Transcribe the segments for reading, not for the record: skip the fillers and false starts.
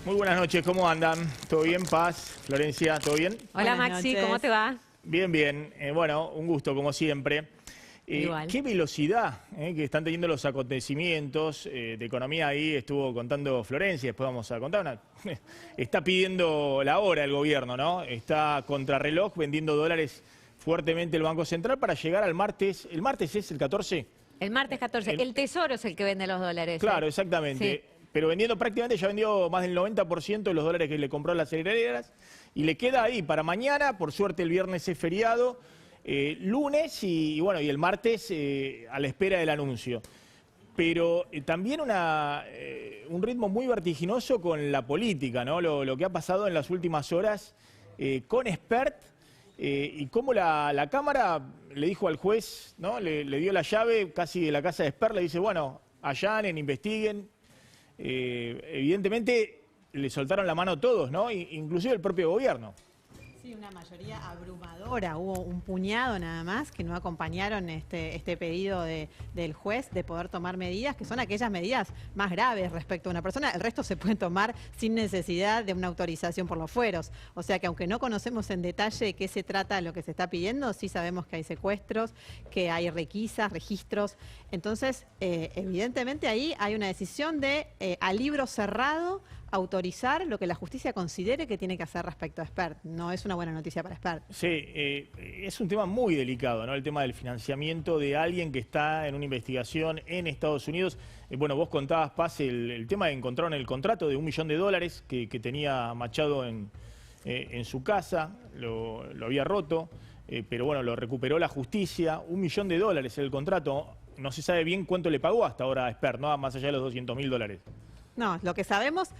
Muy buenas noches, ¿cómo andan? ¿Todo bien, Paz? Florencia, ¿todo bien? Hola Buenas Maxi, noches. ¿cómo te va? Bien, bien. Bueno, un gusto, como siempre. Igual. Qué velocidad que están teniendo los acontecimientos de economía. Ahí estuvo contando Florencia, después vamos a contar. Está pidiendo la hora el gobierno, ¿no? Está contrarreloj vendiendo dólares fuertemente el Banco Central para llegar al martes. ¿El martes es el 14? El martes 14. El Tesoro es el que vende los dólares. Claro, exactamente. Sí. Pero vendiendo prácticamente, ya vendió más del 90% de los dólares que le compró a las cerealeras. Y le queda ahí para mañana, por suerte el viernes es feriado, lunes y bueno, y el martes a la espera del anuncio. Pero también un ritmo muy vertiginoso con la política, ¿no? Lo que ha pasado en las últimas horas con Spert y cómo la Cámara le dijo al juez, ¿no? Le dio la llave casi de la casa de Spert, le dice, bueno, allanen, investiguen. Evidentemente le soltaron la mano a todos, ¿no? Inclusive el propio gobierno. Sí, una mayoría abrumadora. Hubo un puñado nada más que no acompañaron este pedido del juez de poder tomar medidas, que son aquellas medidas más graves respecto a una persona. El resto se pueden tomar sin necesidad de una autorización por los fueros. O sea que aunque no conocemos en detalle de qué se trata lo que se está pidiendo, sí sabemos que hay secuestros, que hay requisas, registros. Entonces, evidentemente ahí hay una decisión de, a libro cerrado, autorizar lo que la justicia considere que tiene que hacer respecto a Spert. No es una buena noticia para Spert. Sí, es un tema muy delicado, ¿no? El tema del financiamiento de alguien que está en una investigación en Estados Unidos. Bueno, vos contabas, Paz, el tema de encontraron el contrato de $1 millón que tenía Machado en su casa, lo había roto, pero bueno, lo recuperó la justicia. $1 millón es el contrato. No se sabe bien cuánto le pagó hasta ahora a Spert, ¿no? Más allá de los $200.000. No, lo que sabemos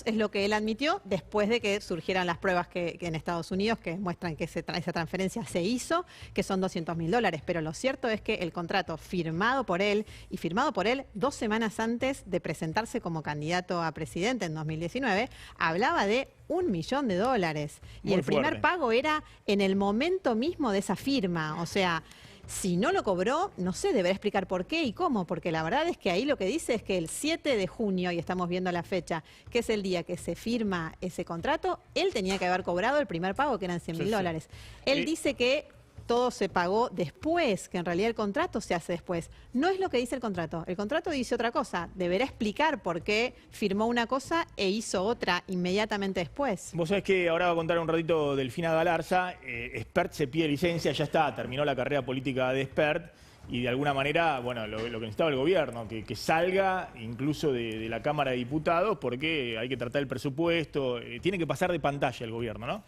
es lo que él admitió después de que surgieran las pruebas que en Estados Unidos que muestran que esa transferencia se hizo, que son $200.000. Pero lo cierto es que el contrato firmado por él 2 semanas antes de presentarse como candidato a presidente en 2019, hablaba de $1 millón. Y Muy el primer fuerte. pago era en el momento mismo de esa firma. O sea, si no lo cobró, no sé, deberá explicar por qué y cómo, porque la verdad es que ahí lo que dice es que el 7 de junio, y estamos viendo la fecha, que es el día que se firma ese contrato, él tenía que haber cobrado el primer pago, que eran $100.000. Sí. Él dice que todo se pagó después, que en realidad el contrato se hace después. No es lo que dice el contrato. El contrato dice otra cosa. Deberá explicar por qué firmó una cosa e hizo otra inmediatamente después. Vos sabés que ahora va a contar un ratito Delfina Galarza. Spert se pide licencia, ya está, terminó la carrera política de Spert. Y de alguna manera, bueno, lo que necesitaba el gobierno, que salga incluso de la Cámara de Diputados, porque hay que tratar el presupuesto, tiene que pasar de pantalla el gobierno, ¿no?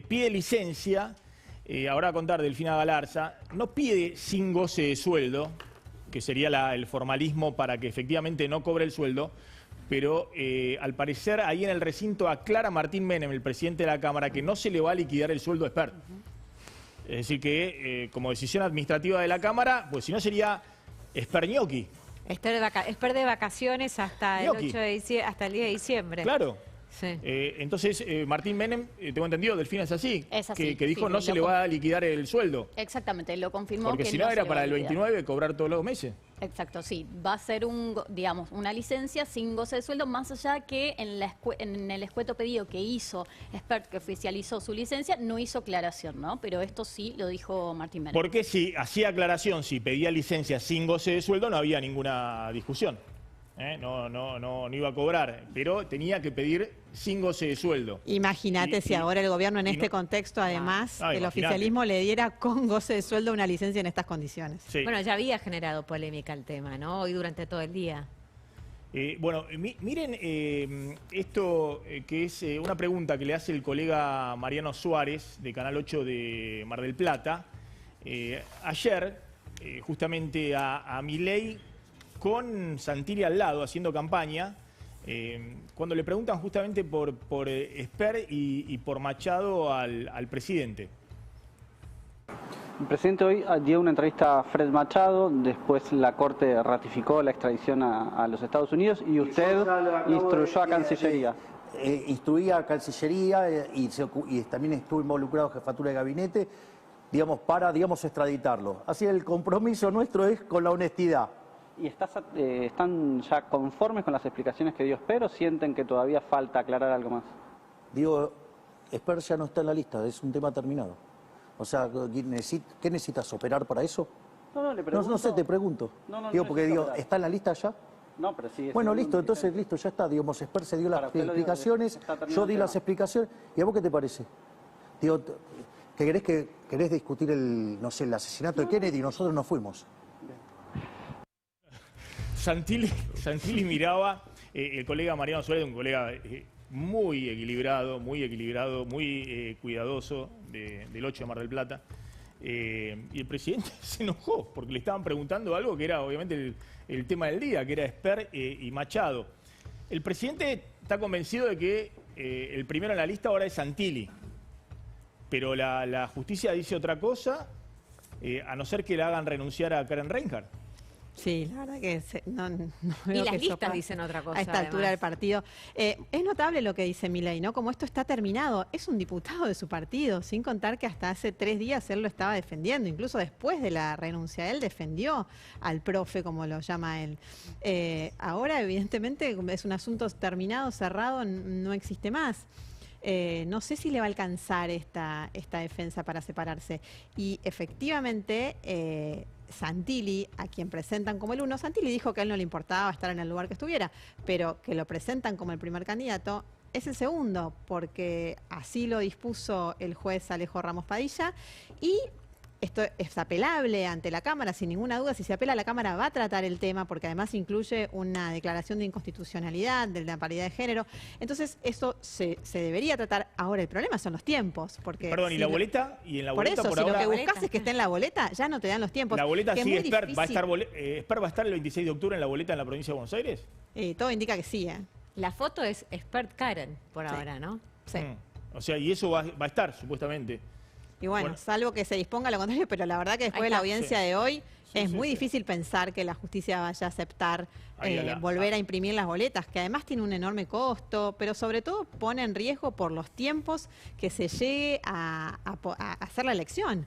Pide licencia. Ahora va a contar Delfina Galarza, no pide sin goce de sueldo, que sería el formalismo para que efectivamente no cobre el sueldo, pero al parecer ahí en el recinto aclara Martín Menem, el presidente de la Cámara, que no se le va a liquidar el sueldo a Spert. Es decir que como decisión administrativa de la Cámara, pues si no sería Sperñoqui. Spert de vacaciones hasta el 8 de diciembre, hasta el 10 de diciembre. Claro. Sí. Entonces, Martín Menem, tengo entendido, Delfina es así, Es así, que dijo sí, no se le va a liquidar el sueldo. Exactamente, lo confirmó. Porque que si no se era le va para a el liquidar. 29 cobrar todos los meses. Exacto, sí. Va a ser digamos, una licencia sin goce de sueldo, más allá que en el escueto pedido que hizo Spert, que oficializó su licencia, no hizo aclaración, ¿no? Pero esto sí lo dijo Martín Menem. Porque si hacía aclaración, si pedía licencia sin goce de sueldo, no había ninguna discusión. No iba a cobrar, pero tenía que pedir sin goce de sueldo. Imagínate si ahora el gobierno en este contexto, además, el oficialismo le diera con goce de sueldo una licencia en estas condiciones. Sí. Bueno, ya había generado polémica el tema, ¿no? Hoy durante todo el día. Bueno, miren esto que es una pregunta que le hace el colega Mariano Suárez de Canal 8 de Mar del Plata. Ayer, justamente a Milei con Santilli al lado haciendo campaña, cuando le preguntan justamente por Spert y por Machado al presidente. El presidente hoy dio una entrevista a Fred Machado, después la Corte ratificó la extradición a los Estados Unidos y usted instruyó a Cancillería. Instruí a Cancillería y también estuve involucrado en Jefatura de Gabinete, digamos, para extraditarlo. Así el compromiso nuestro es con la honestidad. ¿Y están ya conformes con las explicaciones que dio Esper o sienten que todavía falta aclarar algo más? Digo, Esper ya no está en la lista, es un tema terminado. O sea, ¿qué necesitas? ¿Operar para eso? No, le pregunto. No sé, te pregunto. Digo, porque ¿está en la lista ya? No, pero sí. Bueno, listo, entonces listo, ya está. Digamos, Esper se dio las explicaciones, yo di las explicaciones. ¿Y a vos qué te parece? Digo, ¿querés discutir el asesinato de Kennedy? Nosotros no fuimos. Santilli miraba, el colega Mariano Suárez, un colega muy equilibrado, muy cuidadoso del 8 de Mar del Plata. Y el presidente se enojó porque le estaban preguntando algo que era obviamente el tema del día, que era Esper y Machado. El presidente está convencido de que el primero en la lista ahora es Santilli, pero la justicia dice otra cosa, a no ser que la hagan renunciar a Karen Reinhardt. Sí, la verdad que no veo Y las que listas dicen otra cosa. A esta altura del partido. Es notable lo que dice Milei, ¿no? Como esto está terminado. Es un diputado de su partido, sin contar que hasta hace 3 días él lo estaba defendiendo. Incluso después de la renuncia, él defendió al profe, como lo llama él. Ahora, evidentemente, es un asunto terminado, cerrado, no existe más. No sé si le va a alcanzar esta defensa para separarse. Y efectivamente, Santilli, a quien presentan como el uno, Santilli dijo que a él no le importaba estar en el lugar que estuviera, pero que lo presentan como el primer candidato, es el segundo, porque así lo dispuso el juez Alejo Ramos Padilla, y esto es apelable ante la Cámara, sin ninguna duda. Si se apela, la Cámara va a tratar el tema, porque además incluye una declaración de inconstitucionalidad de la paridad de género. Entonces, eso se debería tratar. Ahora, el problema son los tiempos. Porque Perdón, ¿y la boleta? Y en la boleta por eso, por si ahora... lo que buscas es que esté en la boleta, ya no te dan los tiempos. La boleta que sigue es muy Esper. difícil. ¿Esper va a estar el 26 de octubre en la boleta en la provincia de Buenos Aires? Todo indica que sí, La foto es Expert Karen, por ahora, ¿no? Sí. O sea, y eso va a estar, supuestamente. Y bueno, salvo que se disponga a lo contrario, pero la verdad que después de la audiencia de hoy es muy difícil pensar que la justicia vaya a aceptar volver a imprimir las boletas, que además tiene un enorme costo, pero sobre todo pone en riesgo por los tiempos que se llegue a hacer la elección.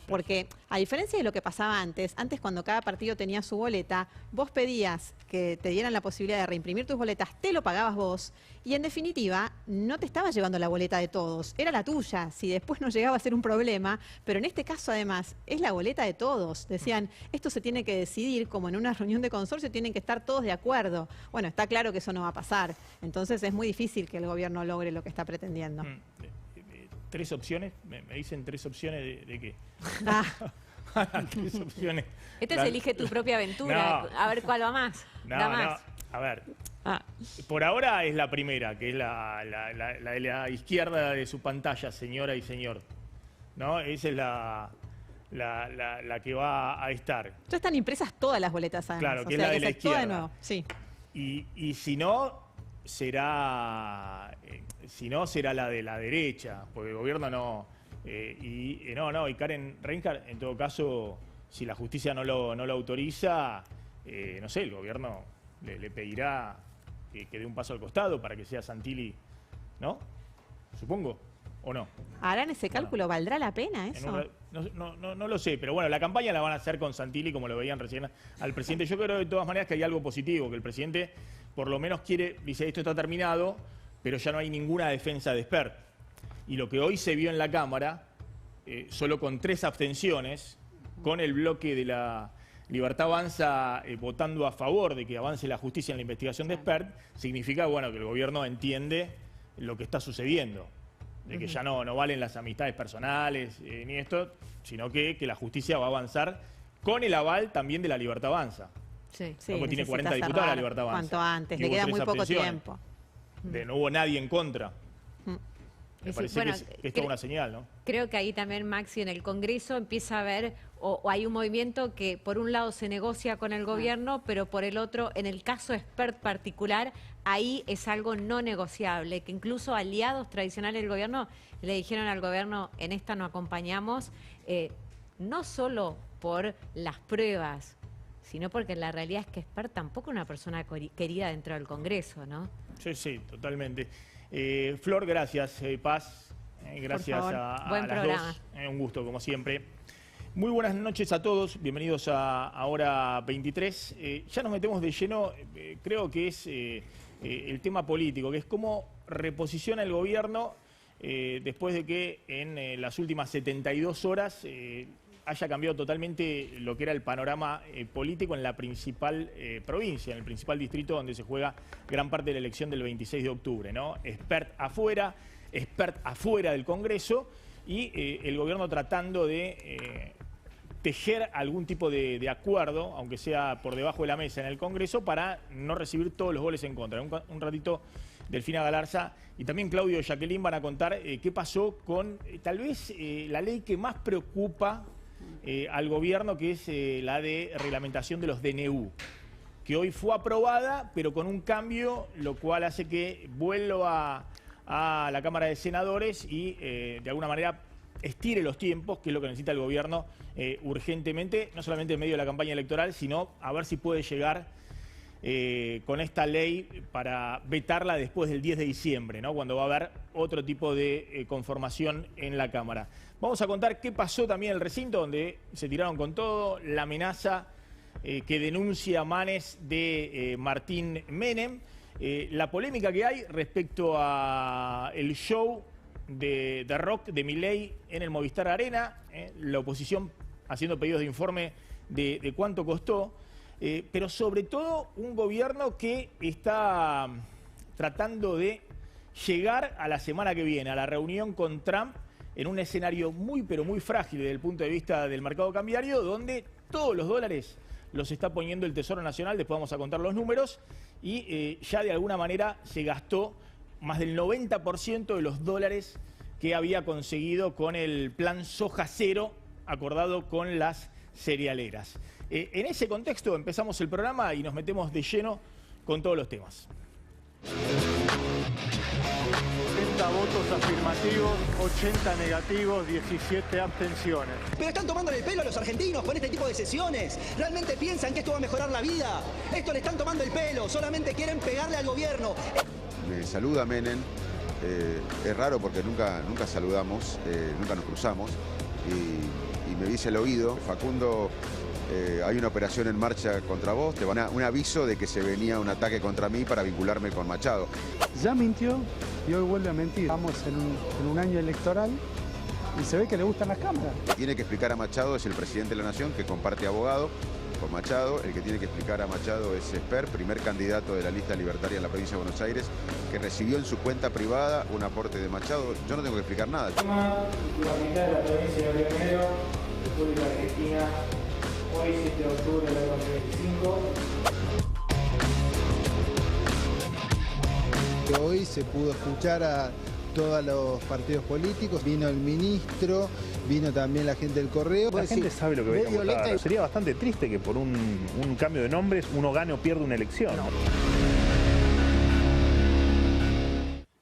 Porque a diferencia de lo que pasaba antes cuando cada partido tenía su boleta, vos pedías que te dieran la posibilidad de reimprimir tus boletas, te lo pagabas vos, y en definitiva no te estabas llevando la boleta de todos, era la tuya, si después no llegaba a ser un problema, pero en este caso además es la boleta de todos. Decían, esto se tiene que decidir, como en una reunión de consorcio tienen que estar todos de acuerdo. Bueno, está claro que eso no va a pasar, entonces es muy difícil que el gobierno logre lo que está pretendiendo. 3 opciones, me dicen 3 opciones de qué. 3 opciones. Este se elige tu propia aventura, a ver cuál va más. A ver. Por ahora es la primera, que es la de la izquierda de su pantalla, señora y señor. ¿No? Esa es la que va a estar. Ya están impresas todas las boletas, además. Claro, que es la de la izquierda. De nuevo. Sí. Y si no, será la de la derecha, porque el gobierno no. Y Karen Reinhardt, en todo caso, si la justicia no lo autoriza, no sé, el gobierno le pedirá que dé un paso al costado para que sea Santilli, ¿no? Supongo, ¿o no? ¿Harán ese cálculo? ¿Valdrá la pena eso? No lo sé, pero bueno, la campaña la van a hacer con Santilli, como lo veían recién al presidente. Yo creo de todas maneras que hay algo positivo, que el presidente por lo menos dice, esto está terminado, pero ya no hay ninguna defensa de Esper. Y lo que hoy se vio en la Cámara, solo con 3 abstenciones, con el bloque de la Libertad Avanza votando a favor de que avance la justicia en la investigación de Esper, significa que el gobierno entiende lo que está sucediendo, de que ya no valen las amistades personales ni esto, sino que la justicia va a avanzar con el aval también de la Libertad Avanza. Sí, porque tiene 40 diputados la Libertad Avanza. Cuanto antes, le queda muy poco tiempo. No hubo nadie en contra. Me parece que esto es una señal, ¿no? Creo que ahí también, Maxi, en el Congreso empieza a haber, o hay un movimiento que por un lado se negocia con el gobierno, pero por el otro, en el caso Expert particular, ahí es algo no negociable, que incluso aliados tradicionales del gobierno le dijeron al gobierno, en esta no acompañamos, no solo por las pruebas, sino porque la realidad es que Expert tampoco es una persona querida dentro del Congreso, ¿no? Sí, totalmente. Flor, gracias. Paz, gracias a Buen las programa. dos. Un gusto, como siempre. Muy buenas noches a todos, bienvenidos a Hora 23. Ya nos metemos de lleno, creo que es el tema político, que es cómo reposiciona el gobierno después de que en las últimas 72 horas haya cambiado totalmente lo que era el panorama político en la principal provincia, en el principal distrito donde se juega gran parte de la elección del 26 de octubre, ¿no? Espert afuera del Congreso y el gobierno tratando de tejer algún tipo de acuerdo, aunque sea por debajo de la mesa en el Congreso, para no recibir todos los goles en contra. Un ratito Delfina Galarza y también Claudio Jacqueline van a contar qué pasó con tal vez la ley que más preocupa al gobierno, que es la de reglamentación de los DNU, que hoy fue aprobada, pero con un cambio, lo cual hace que vuelva a la Cámara de Senadores y de alguna manera estire los tiempos, que es lo que necesita el gobierno urgentemente, no solamente en medio de la campaña electoral, sino a ver si puede llegar con esta ley para vetarla después del 10 de diciembre, ¿no? Cuando va a haber otro tipo de conformación en la Cámara. Vamos a contar qué pasó también en el recinto, donde se tiraron con todo, la amenaza que denuncia Manes de Martín Menem, la polémica que hay respecto a el show de rock de Milei en el Movistar Arena, la oposición haciendo pedidos de informe de cuánto costó, pero sobre todo un gobierno que está tratando de llegar a la semana que viene, a la reunión con Trump, en un escenario muy pero muy frágil desde el punto de vista del mercado cambiario, donde todos los dólares los está poniendo el Tesoro Nacional, después vamos a contar los números, y ya de alguna manera se gastó más del 90% de los dólares que había conseguido con el plan soja cero acordado con las cerealeras. En ese contexto empezamos el programa y nos metemos de lleno con todos los temas. 80 votos afirmativos, 80 negativos, 17 abstenciones. Pero están tomándole el pelo a los argentinos con este tipo de sesiones. ¿Realmente piensan que esto va a mejorar la vida? Esto le están tomando el pelo, solamente quieren pegarle al gobierno. Me saluda Menem, es raro porque nunca saludamos, nunca nos cruzamos, y me dice al oído: Facundo, hay una operación en marcha contra vos, te van a un aviso de que se venía un ataque contra mí para vincularme con Machado. Ya mintió y hoy vuelve a mentir. Estamos en un año electoral y se ve que le gustan las cámaras. Tiene que explicar a Machado, es el presidente de la Nación, que comparte abogado con Machado. El que tiene que explicar a Machado es Espert, primer candidato de la lista libertaria en la provincia de Buenos Aires, que recibió en su cuenta privada un aporte de Machado. Yo no tengo que explicar nada. La capital de la provincia de Río Negro, República Argentina, hoy 7 de octubre de 2025. Hoy se pudo escuchar a todos los partidos políticos, vino el ministro, vino también la gente del correo. La gente sabe lo que viene a votar. Sería bastante triste que por un cambio de nombres uno gane o pierda una elección.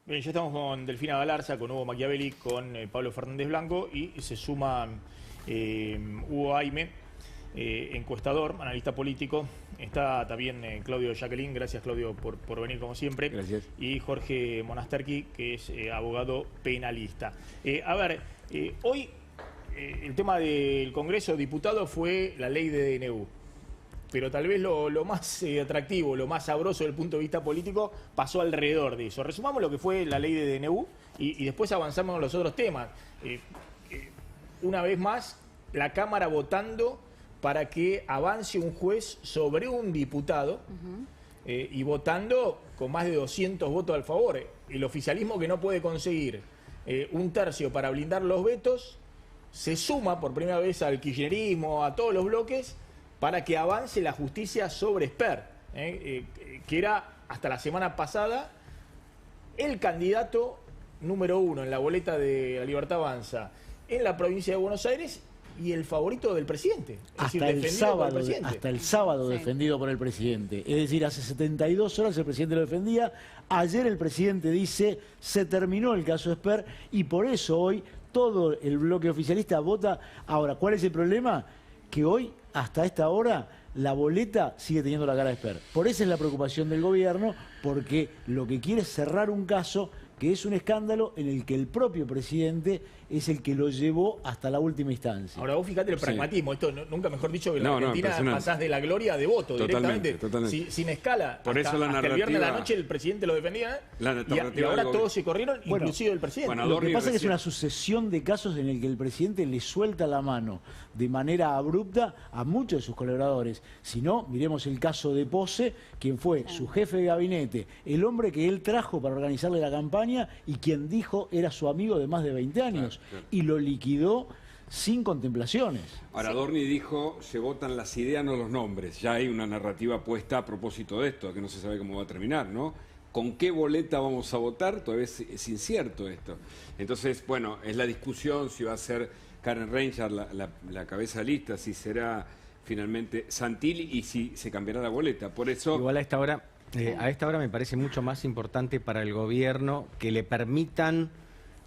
Bien, ya estamos con Delfina Galarza, con Hugo Machiavelli, con Pablo Fernández Blanco y se suma Hugo Aime, encuestador, analista político. Está también Claudio Jacqueline, gracias Claudio por venir como siempre. Gracias. Y Jorge Monasterki, que es abogado penalista. A ver, hoy el tema del Congreso de Diputados fue la ley de DNU. Pero tal vez lo más atractivo, lo más sabroso desde el punto de vista político pasó alrededor de eso. Resumamos lo que fue la ley de DNU y después avanzamos en los otros temas. Una vez más, la Cámara votando para que avance un juez sobre un diputado y votando con más de 200 votos al favor. El oficialismo, que no puede conseguir un tercio para blindar los vetos, se suma por primera vez al kirchnerismo, a todos los bloques, para que avance la justicia sobre Espert, que era hasta la semana pasada el candidato número 1 en la boleta de La Libertad Avanza en la provincia de Buenos Aires y el favorito del presidente. Hasta el sábado defendido por el presidente. Es decir, hace 72 horas el presidente lo defendía. Ayer el presidente dice: se terminó el caso Espert, y por eso hoy todo el bloque oficialista vota. Ahora, ¿cuál es el problema? Que hoy, hasta esta hora, la boleta sigue teniendo la cara de Espert. Por eso es la preocupación del gobierno, porque lo que quiere es cerrar un caso que es un escándalo en el que el propio presidente es el que lo llevó hasta la última instancia. Ahora vos fíjate el pragmatismo, esto nunca mejor dicho que la Argentina pasás de la gloria de voto directamente, sin escala. Por eso la hasta el viernes de la noche el presidente lo defendía y ahora todos se corrieron, inclusive el presidente. Lo que pasa es que es una sucesión de casos en el que el presidente le suelta la mano de manera abrupta a muchos de sus colaboradores. Si no, miremos el caso de Pose, quien fue su jefe de gabinete, el hombre que él trajo para organizarle la campaña y quien dijo era su amigo de más de 20 años. Y lo liquidó sin contemplaciones. Ahora, Dorni dijo, se votan las ideas, no los nombres. Ya hay una narrativa puesta a propósito de esto, que no se sabe cómo va a terminar, ¿no? ¿Con qué boleta vamos a votar? Todavía es incierto esto. Entonces, bueno, es la discusión si va a ser Karen Reinshardt la cabeza de lista, si será finalmente Santilli y si se cambiará la boleta. Por eso... Igual a esta hora me parece mucho más importante para el gobierno que le permitan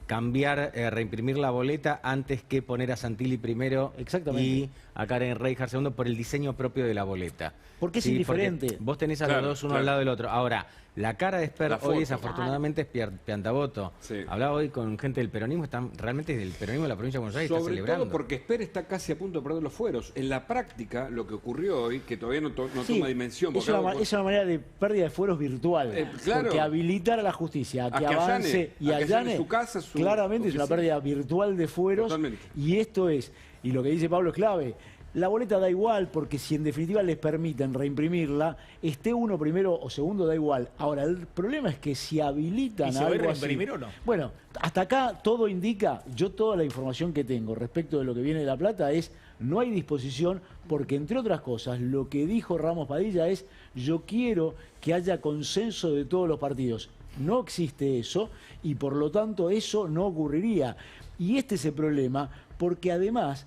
cambiar, reimprimir la boleta antes que poner a Santilli primero y a Karen Reinshardt segundo por el diseño propio de la boleta. Porque es indiferente. Porque vos tenés a los dos uno al lado del otro. Ahora, la cara de Espert hoy desafortunadamente es piantavoto. Hablaba hoy con gente del peronismo, están realmente del peronismo de la provincia de Buenos Aires está celebrando. Sobre todo porque Espert está casi a punto de perder los fueros. En la práctica, lo que ocurrió hoy, que todavía no toma dimensión. Es una manera de pérdida de fueros virtual. Porque habilitar a la justicia a que avance y allane su casa, claramente es una pérdida virtual de fueros. Totalmente. Y esto es, y lo que dice Pablo es clave, la boleta da igual porque si en definitiva les permiten reimprimirla, esté uno primero o segundo da igual. Ahora, el problema es que si habilitan ¿Y se algo va a reimprimir así, o no? Bueno, hasta acá todo indica, yo toda la información que tengo respecto de lo que viene de La Plata es no hay disposición porque, entre otras cosas, lo que dijo Ramos Padilla es yo quiero que haya consenso de todos los partidos. No existe eso y por lo tanto eso no ocurriría. Y este es el problema porque además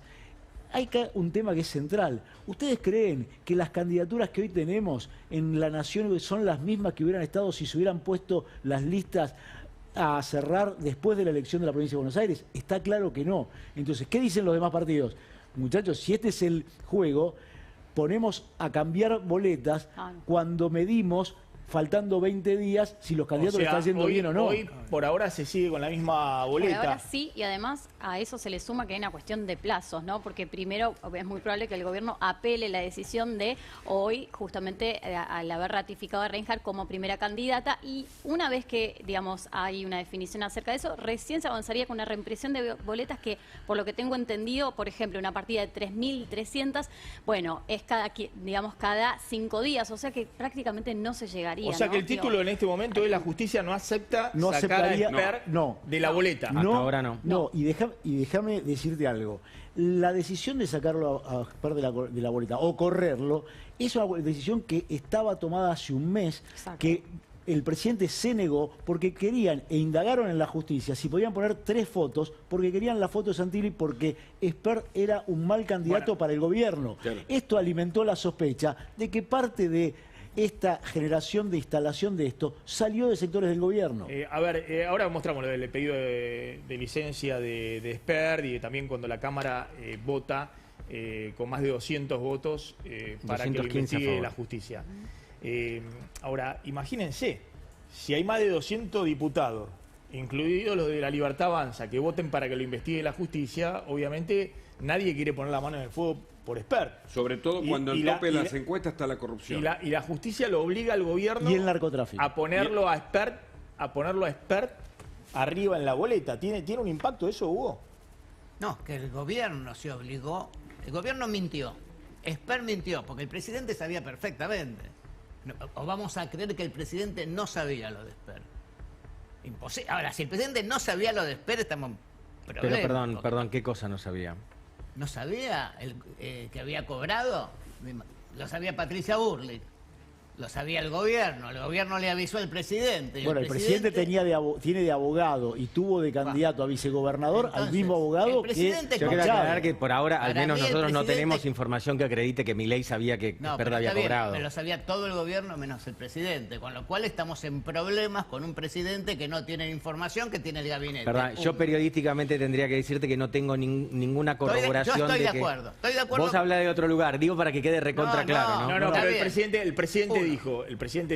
hay un tema que es central. ¿Ustedes creen que las candidaturas que hoy tenemos en la Nación son las mismas que hubieran estado si se hubieran puesto las listas a cerrar después de la elección de la provincia de Buenos Aires? Está claro que no. Entonces, ¿qué dicen los demás partidos? Muchachos, si este es el juego, ponemos a cambiar boletas cuando medimos, faltando 20 días, si los candidatos le están yendo bien o no. Hoy, por ahora, se sigue con la misma boleta. Por ahora sí, y además a eso se le suma que hay una cuestión de plazos, ¿no? Porque primero es muy probable que el gobierno apele la decisión de hoy, justamente al haber ratificado a Reinshardt como primera candidata, y una vez que, digamos, hay una definición acerca de eso, recién se avanzaría con una reimpresión de boletas que, por lo que tengo entendido, por ejemplo, una partida de 3.300, bueno, es cada 5 días, o sea que prácticamente no se llegaría. O sea que el título en este momento es la justicia no acepta sacar a Espert de la boleta. No, hasta ahora no. No, y déjame decirte algo. La decisión de sacarlo a Espert de la boleta o correrlo es una decisión que estaba tomada hace un mes, que el presidente se negó porque querían e indagaron en la justicia si podían poner 3 fotos, porque querían la foto de Santilli porque Espert era un mal candidato para el gobierno. Claro. Esto alimentó la sospecha de que parte de esta generación de instalación de esto salió de sectores del gobierno. Ahora mostramos lo del pedido de licencia de Espert y también cuando la Cámara vota con más de 200 votos para que lo investigue la justicia. Ahora, imagínense, si hay más de 200 diputados, incluidos los de la Libertad Avanza, que voten para que lo investigue la justicia, obviamente nadie quiere poner la mano en el fuego por Espert. Sobre todo cuando en tope de las encuestas está la corrupción. Y la justicia lo obliga al gobierno y el narcotráfico a ponerlo a Espert, arriba en la boleta. ¿Tiene un impacto eso, Hugo? No, que el gobierno se obligó. El gobierno mintió. Espert mintió, porque el presidente sabía perfectamente. ¿O vamos a creer que el presidente no sabía lo de Espert? Imposible. Ahora, si el presidente no sabía lo de Espert, estamos en problemas. Pero perdón, ¿qué cosa no sabía? ¿No sabía que había cobrado? Lo sabía Patricia Burlich. Lo sabía el gobierno le avisó al presidente. Bueno, el presidente tiene de abogado y tuvo de candidato a vicegobernador. Entonces, al mismo abogado que... Yo quiero aclarar que por ahora, al menos nosotros no tenemos información que acredite que Milei sabía que Espert había cobrado. Pero lo sabía todo el gobierno menos el presidente, con lo cual estamos en problemas con un presidente que no tiene información que tiene el gabinete. Perdón, yo periodísticamente tendría que decirte que no tengo ninguna corroboración. Yo estoy de acuerdo. Estoy de acuerdo. Vos hablas de otro lugar, digo para que quede recontra claro, ¿no? No, pero el presidente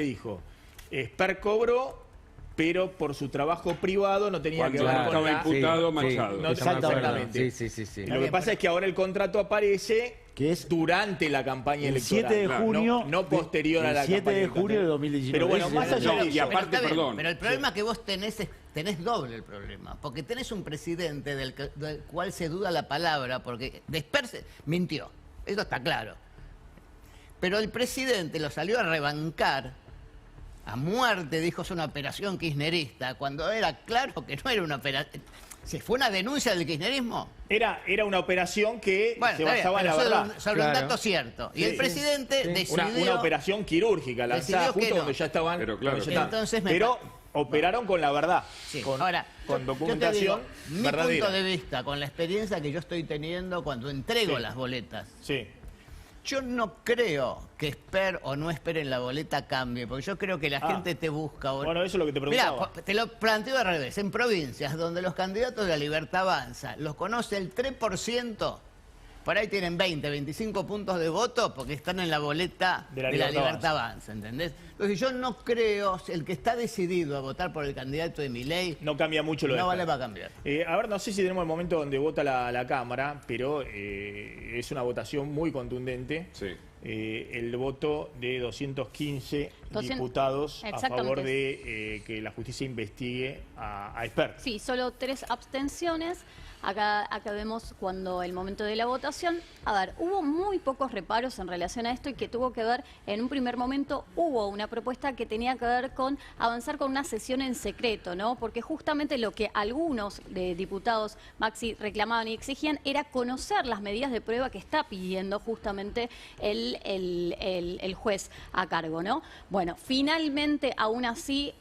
dijo, Esper cobró, pero por su trabajo privado no tenía que ver con estaba la... imputado Machado. No, exactamente. Sí. Lo que pasa es que ahora el contrato aparece que es durante la campaña el electoral. 7 de junio, no posterior a la campaña. El 7 de junio de 2019. Pero bueno, más allá de eso. Y aparte, perdón. Pero el problema que vos tenés es, tenés doble el problema, porque tenés un presidente del cual se duda la palabra, porque Desper mintió, eso está claro. Pero el presidente lo salió a rebancar a muerte, dijo es una operación kirchnerista, cuando era claro que no era una operación. ¿Se fue una denuncia del kirchnerismo? Era una operación que se basaba en la verdad. Sobre un dato cierto. Y el presidente decidió... Una operación quirúrgica, lanzada justo donde ya estaban... Pero operaron con la verdad, con documentación verdadera. Mi punto de vista, con la experiencia que yo estoy teniendo cuando entrego las boletas. Yo no creo que Esper o no esperen la boleta cambie, porque yo creo que la gente te busca. Bueno, eso es lo que te preguntaba. Mirá, te lo planteo al revés. En provincias donde los candidatos de la Libertad Avanza los conoce el 3%, por ahí tienen 20, 25 puntos de voto porque están en la boleta de la Libertad Avanza, ¿entendés? Entonces yo no creo, el que está decidido a votar por el candidato de Milei... No cambia mucho lo de No le va a cambiar. A ver, no sé si tenemos el momento donde vota la Cámara, pero es una votación muy contundente. El voto de 215 diputados a favor de que la justicia investigue a Esper. Sí, solo 3 abstenciones. Acá vemos cuando el momento de la votación, a ver, hubo muy pocos reparos en relación a esto y que tuvo que ver, en un primer momento hubo una propuesta que tenía que ver con avanzar con una sesión en secreto, ¿no? Porque justamente lo que algunos diputados, Maxi, reclamaban y exigían era conocer las medidas de prueba que está pidiendo justamente el juez a cargo, ¿no? Bueno, finalmente, aún así,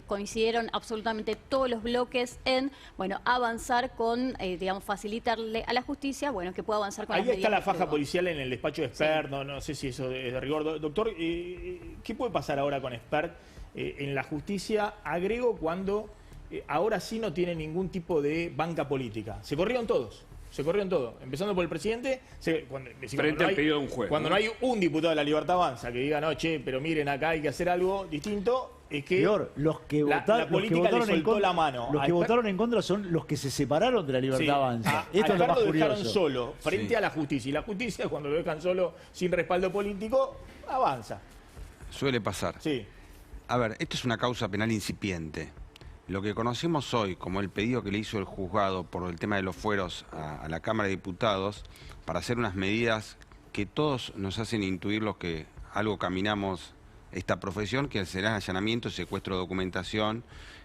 coincidieron absolutamente todos los bloques en, bueno, avanzar con... digamos, facilitarle a la justicia, bueno, que pueda avanzar con las medidas. Ahí está la faja policial en el despacho de Esper, no sé si eso es de rigor. Doctor, ¿qué puede pasar ahora con Esper en la justicia? Agrego cuando ahora sí no tiene ningún tipo de banca política. Se corrieron todos, empezando por el presidente, frente al pedido de un juez. Cuando no hay un diputado de la Libertad Avanza que diga, no, che, pero miren, acá hay que hacer algo distinto. Es que peor, los que votaron en contra, la mano. Los que votaron en contra son los que se separaron de la Libertad Avanza. Esto es lo más curioso. Lo dejaron solo frente a la justicia. Y la justicia, cuando lo dejan solo sin respaldo político, avanza. Suele pasar. A ver, esto es una causa penal incipiente. Lo que conocemos hoy como el pedido que le hizo el juzgado por el tema de los fueros a la Cámara de Diputados para hacer unas medidas que todos nos hacen intuir los que algo caminamos esta profesión, que será allanamiento, secuestro de documentación,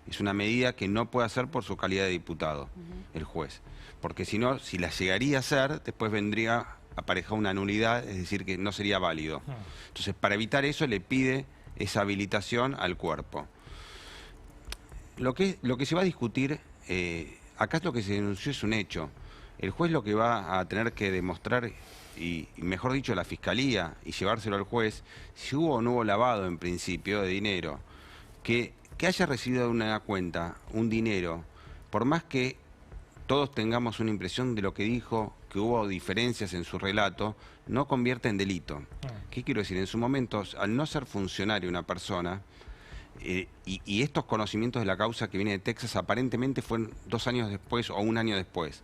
es una medida que no puede hacer por su calidad de diputado, el juez. Porque si no, si la llegaría a hacer, después vendría aparejada una nulidad, es decir, que no sería válido. Entonces, para evitar eso, le pide esa habilitación al cuerpo. Lo que se va a discutir, acá lo que se denunció es un hecho. El juez lo que va a tener que demostrar, y mejor dicho la Fiscalía, y llevárselo al juez, si hubo o no hubo lavado en principio de dinero, que haya recibido de una cuenta un dinero, por más que todos tengamos una impresión de lo que dijo, que hubo diferencias en su relato, no convierte en delito. ¿Qué quiero decir? En su momento, al no ser funcionario una persona, y estos conocimientos de la causa que viene de Texas aparentemente fueron 2 años después o 1 año después.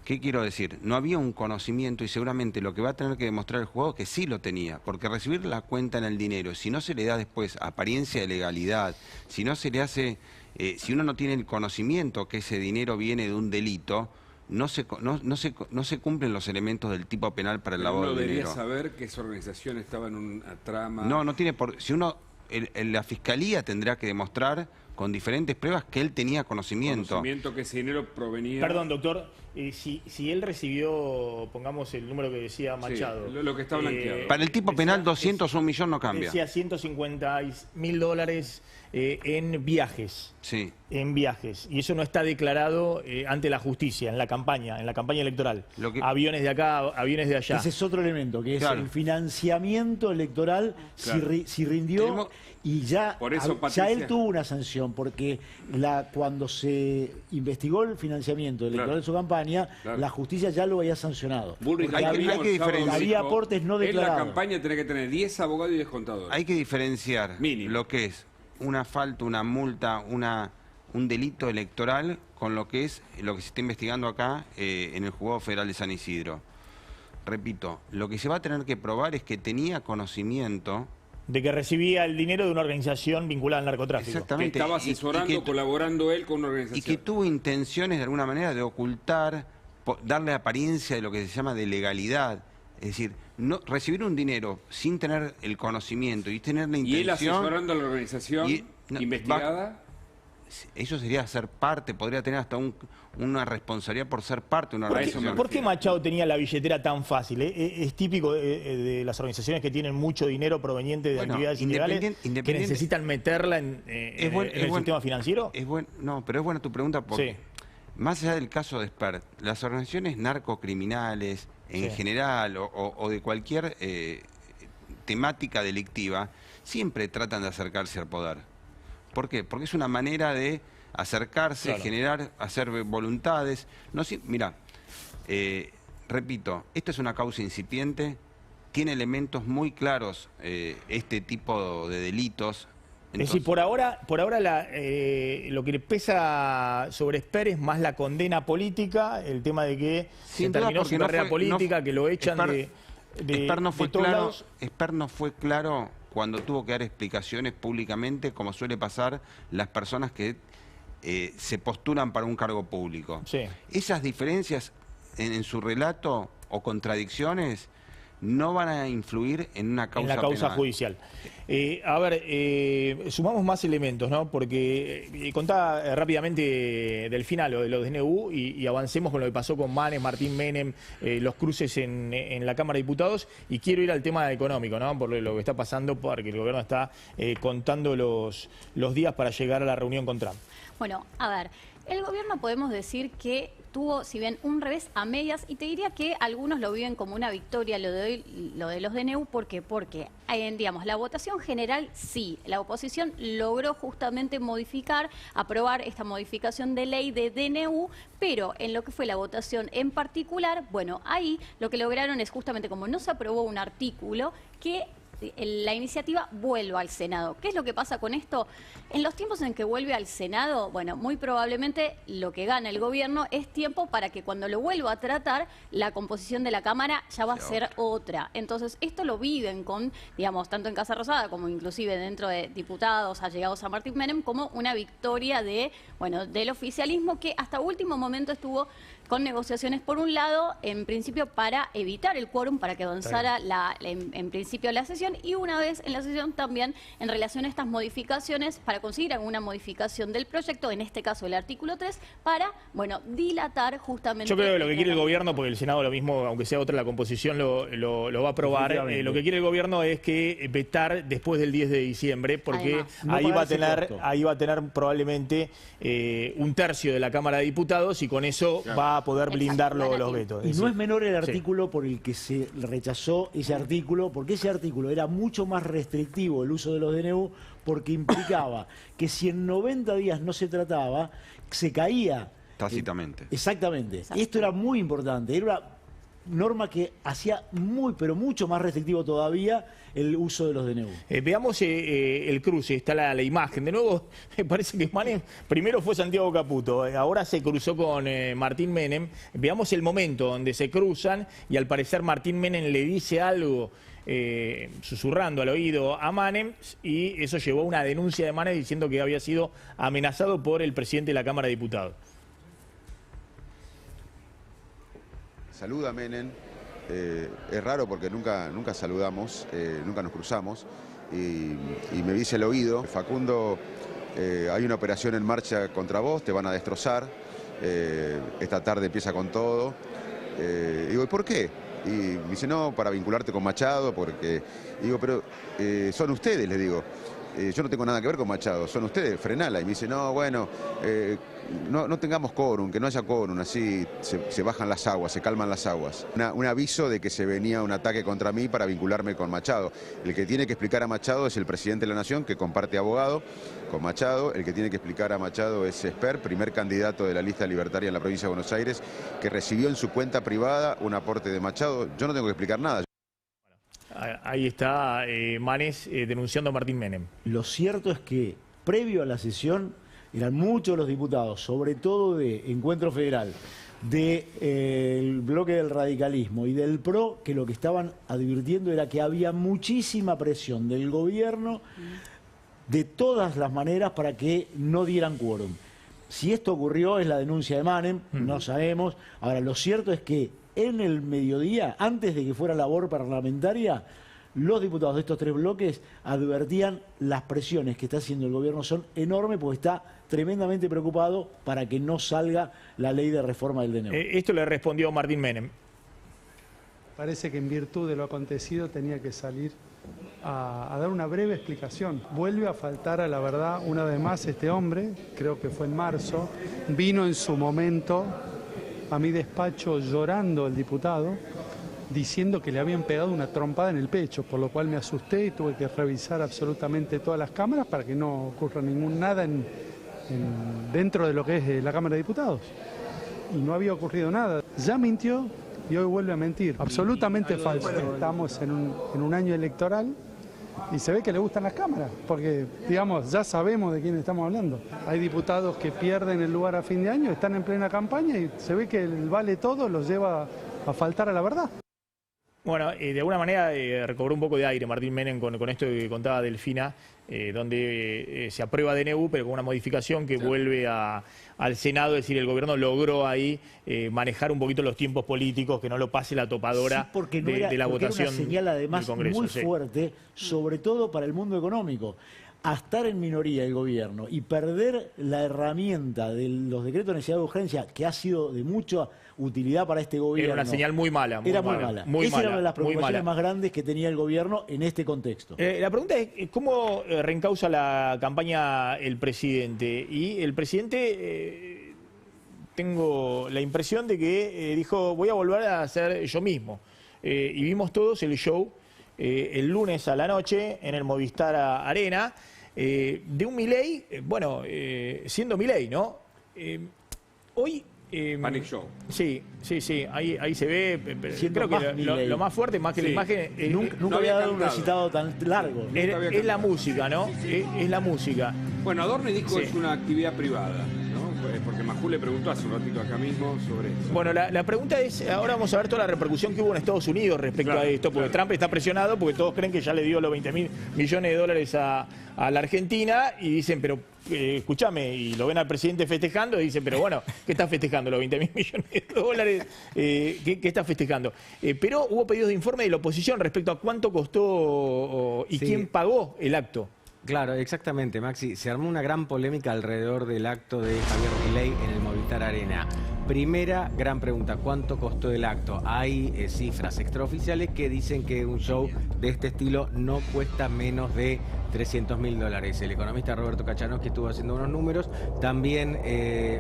¿Qué quiero decir? No había un conocimiento y seguramente lo que va a tener que demostrar el juzgado es que sí lo tenía, porque recibir la cuenta en el dinero, si no se le da después apariencia de legalidad, si no se le hace, si uno no tiene el conocimiento que ese dinero viene de un delito, no se cumplen los elementos del tipo penal para el lavado de dinero. ¿Uno debería saber que esa organización estaba en una trama? No tiene por... Si uno... la Fiscalía tendrá que demostrar con diferentes pruebas que él tenía conocimiento. Que ese dinero provenía... Perdón, doctor, si él recibió, pongamos el número que decía Machado... lo que está blanqueado. Para el tipo penal, 200 o 1 millón no cambia. Decía $150.000 en viajes. En viajes. Y eso no está declarado ante la justicia, en la campaña electoral. Aviones de acá, aviones de allá. Ese es otro elemento, que es el financiamiento electoral, si rindió... Y ya él tuvo una sanción, porque cuando se investigó el financiamiento electoral de su campaña, la justicia ya lo había sancionado. Hay que diferenciar. Había aportes no declarados. En la campaña tiene que tener 10 abogados y 10 contadores. Hay que diferenciar lo que es una falta, una multa, un delito electoral con lo que se está investigando acá en el Juzgado Federal de San Isidro. Repito, lo que se va a tener que probar es que tenía conocimiento de que recibía el dinero de una organización vinculada al narcotráfico. Exactamente. Que estaba asesorando, colaborando él con una organización. Y que tuvo intenciones de alguna manera de ocultar, darle apariencia de lo que se llama de legalidad. Es decir, no recibir un dinero sin tener el conocimiento y tener la intención... ¿Y él asesorando a la organización investigada? Eso sería ser parte, podría tener hasta una responsabilidad por ser parte de una organización. ¿Por qué Machado tenía la billetera tan fácil? Es típico de las organizaciones que tienen mucho dinero proveniente de actividades ilegales que necesitan meterla en el sistema financiero. No, pero es buena tu pregunta porque más allá del caso de Spert, las organizaciones narcocriminales en general o de cualquier temática delictiva siempre tratan de acercarse al poder. ¿Por qué? Porque es una manera de acercarse, generar, hacer voluntades. No, mirá, repito, esta es una causa incipiente, tiene elementos muy claros este tipo de delitos. Entonces, es decir, por ahora lo que le pesa sobre Spert es más la condena política, el tema de que se terminó su carrera política, que lo echan de todos lados. Spert no fue claro cuando tuvo que dar explicaciones públicamente, como suele pasar las personas que se postulan para un cargo público. Esas diferencias en su relato o contradicciones no van a influir en una causa penal. En la causa judicial. A ver, sumamos más elementos, ¿no? Porque contá rápidamente del final lo de los DNU y avancemos con lo que pasó con Manes, Martín Menem, los cruces en la Cámara de Diputados, y quiero ir al tema económico, ¿no? Por lo que está pasando, porque el gobierno está contando los días para llegar a la reunión con Trump. Bueno, a ver, el gobierno podemos decir que tuvo, si bien, un revés a medias, y te diría que algunos lo viven como una victoria lo de los DNU. ¿Por qué? Porque, digamos, la votación general sí, la oposición logró justamente aprobar esta modificación de ley de DNU, pero en lo que fue la votación en particular, bueno, ahí lo que lograron es justamente, como no se aprobó un artículo, que la iniciativa vuelva al Senado. ¿Qué es lo que pasa con esto? En los tiempos en que vuelve al Senado, bueno, muy probablemente lo que gana el gobierno es tiempo para que cuando lo vuelva a tratar, la composición de la Cámara ya va a ser otra. Entonces, esto lo viven digamos, tanto en Casa Rosada como inclusive dentro de diputados allegados a Martín Menem, como una victoria del oficialismo, que hasta último momento estuvo con negociaciones, por un lado, en principio para evitar el quórum, para que avanzara en principio la sesión, y una vez en la sesión también en relación a estas modificaciones, para conseguir alguna modificación del proyecto, en este caso el artículo 3, para, dilatar justamente... Yo creo que lo que quiere el gobierno, porque el Senado lo mismo, aunque sea otra la composición, lo va a aprobar, lo que quiere el gobierno es que vetar después del 10 de diciembre, porque ahí va a tener probablemente un tercio de la Cámara de Diputados, y con eso va a poder blindar los vetos. Y no es menor el artículo por el que se rechazó ese artículo, porque ese artículo era mucho más restrictivo el uso de los DNU, porque implicaba que si en 90 días no se trataba, se caía. Tácitamente. Exactamente. Exacto. Esto era muy importante. Era una norma que hacía pero mucho más restrictivo todavía el uso de los DNU. Veamos el cruce, está la imagen. De nuevo, me parece que Manem primero fue Santiago Caputo, ahora se cruzó con Martín Menem. Veamos el momento donde se cruzan y al parecer Martín Menem le dice algo susurrando al oído a Manem, y eso llevó a una denuncia de Manem diciendo que había sido amenazado por el presidente de la Cámara de Diputados. Saluda Menem, es raro porque nunca saludamos, nunca nos cruzamos, y me dice el oído: Facundo, hay una operación en marcha contra vos, te van a destrozar, esta tarde empieza con todo. Digo, ¿y por qué? Y me dice, no, para vincularte con Machado, porque... Digo, pero son ustedes, les digo. Yo no tengo nada que ver con Machado, son ustedes, frenala. Y me dice, no, bueno, no tengamos quórum, que no haya quórum, así se bajan las aguas, se calman las aguas. Un aviso de que se venía un ataque contra mí para vincularme con Machado. El que tiene que explicar a Machado es el presidente de la Nación, que comparte abogado con Machado. El que tiene que explicar a Machado es Spert, primer candidato de la lista libertaria en la provincia de Buenos Aires, que recibió en su cuenta privada un aporte de Machado. Yo no tengo que explicar nada. ahí está Manes denunciando a Martín Menem. Lo cierto es que previo a la sesión eran muchos los diputados, sobre todo de Encuentro Federal, del bloque del radicalismo y del PRO, que lo que estaban advirtiendo era que había muchísima presión del gobierno de todas las maneras para que no dieran quórum. Si esto ocurrió es la denuncia de Menem, no sabemos. Ahora, lo cierto es que en el mediodía, antes de que fuera labor parlamentaria, los diputados de estos tres bloques advertían las presiones que está haciendo el gobierno son enormes porque está tremendamente preocupado para que no salga la ley de reforma del DNU. Esto le respondió Martín Menem. Parece que en virtud de lo acontecido tenía que salir a dar una breve explicación. Vuelve a faltar a la verdad una vez más este hombre, creo que fue en marzo, vino en su momento a mi despacho llorando el diputado, diciendo que le habían pegado una trompada en el pecho, por lo cual me asusté y tuve que revisar absolutamente todas las cámaras para que no ocurra nada dentro de lo que es la Cámara de Diputados. Y no había ocurrido nada. Ya mintió y hoy vuelve a mentir. Absolutamente falso. Estamos en un año electoral y se ve que le gustan las cámaras, porque, digamos, ya sabemos de quién estamos hablando. Hay diputados que pierden el lugar a fin de año, están en plena campaña y se ve que el vale todo los lleva a faltar a la verdad. Bueno, de alguna manera recobró un poco de aire Martín Menem con esto que contaba Delfina, donde se aprueba DNU, pero con una modificación que vuelve al Senado, es decir, el gobierno logró ahí manejar un poquito los tiempos políticos, que no lo pase la topadora de la votación. Era una señal además del Congreso, muy fuerte, sobre todo para el mundo económico. A estar en minoría el gobierno y perder la herramienta de los decretos de necesidad de urgencia, que ha sido de mucha utilidad para este gobierno. Era una señal muy mala. Era muy mala. Esa era una de las preocupaciones más grandes que tenía el gobierno en este contexto. La pregunta es, ¿cómo reencausa la campaña el presidente? Y el presidente, tengo la impresión de que dijo, voy a volver a ser yo mismo. Y vimos todos el show el lunes a la noche en el Movistar Arena, de un Milei, siendo Milei, ¿no? Hoy... Panic Show. Sí, ahí se ve, siendo creo que lo más fuerte, más que la imagen... nunca había dado un recitado tan largo. Es la música, ¿no? Es la música. Bueno, Adorni dijo que es una actividad privada, ¿no? Porque Majul le preguntó hace un ratito acá mismo sobre eso. Bueno, la pregunta es, ahora vamos a ver toda la repercusión que hubo en Estados Unidos respecto a esto, porque Trump está presionado porque todos creen que ya le dio los 20.000 millones de dólares a la Argentina y dicen, pero escúchame, y lo ven al presidente festejando y dicen, pero bueno, ¿qué está festejando? ¿Los 20.000 millones de dólares? ¿Qué está festejando? Pero hubo pedidos de informe de la oposición respecto a cuánto costó y quién pagó el acto. Claro, exactamente, Maxi. Se armó una gran polémica alrededor del acto de Javier Milei en el Movistar Arena. Primera gran pregunta, ¿cuánto costó el acto? Hay cifras extraoficiales que dicen que un show de este estilo no cuesta menos de $300.000. El economista Roberto Kachanowski estuvo haciendo unos números. También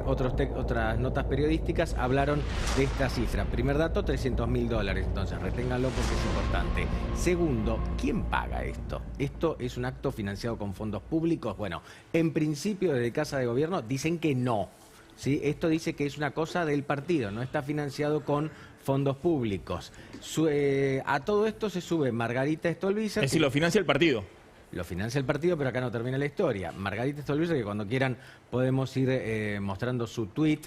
otras notas periodísticas hablaron de esta cifra. Primer dato, $300.000. Entonces, reténganlo porque es importante. Segundo, ¿quién paga esto? ¿Esto es un acto financiado con fondos públicos? Bueno, en principio, desde Casa de Gobierno dicen que no. ¿Sí? Esto dice que es una cosa del partido, no está financiado con fondos públicos. A todo esto se sube Margarita Stolbizer. Es decir, lo financia el partido. Lo financia el partido, pero acá no termina la historia. Margarita Stolbizer, que cuando quieran podemos ir mostrando su tweet,